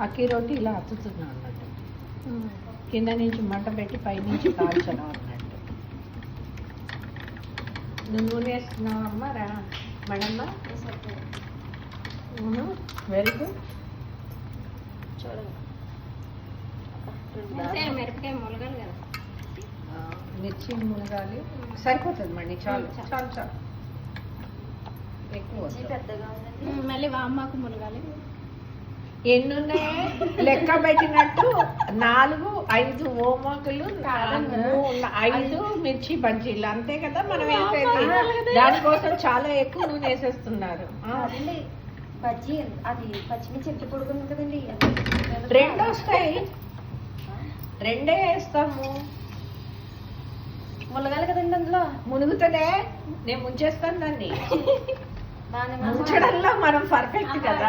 అక్కి రోటి ఇలా అత్తుతున్నాం అన్నట్టు, కింద నుంచి మంట పెట్టి పై నుంచి కాల్చడం అన్నట్టు. నువ్వు నూనె వేస్తున్నావు అమ్మ రా మేడమ్మ. Very good. చూడండి మిరపకాయ ములగాలి కదా, మిర్చి మునగాలి సరిపోతుంది మళ్ళీ. చాలు చాలు చాలు, ఎక్కువ వద్దు. పెద్దగా ఉందండి. మళ్ళీ వామాకు ములగాలి. ఎన్ని ఉన్నాయి లెక్క పెట్టినట్టు? 4, 5 ఓమాకులు, 5 మిర్చి బజ్జీలు, అంతే కదా మనం వేసేది. దానికోసం చాలా ఎక్కువ నూనె వేసేస్తున్నారు. అదండి బజ్జీ, అది పచ్చిమిర్చి ఎంత పొడుగుంది కదండి. 2 వస్తాయి, 2 వేస్తాము. ములగాలి కదండి అందులో. మునుగుతనే నేను ముంచేస్తాను దాన్ని. ముంచడంలో మనం పర్ఫెక్ట్ కదా.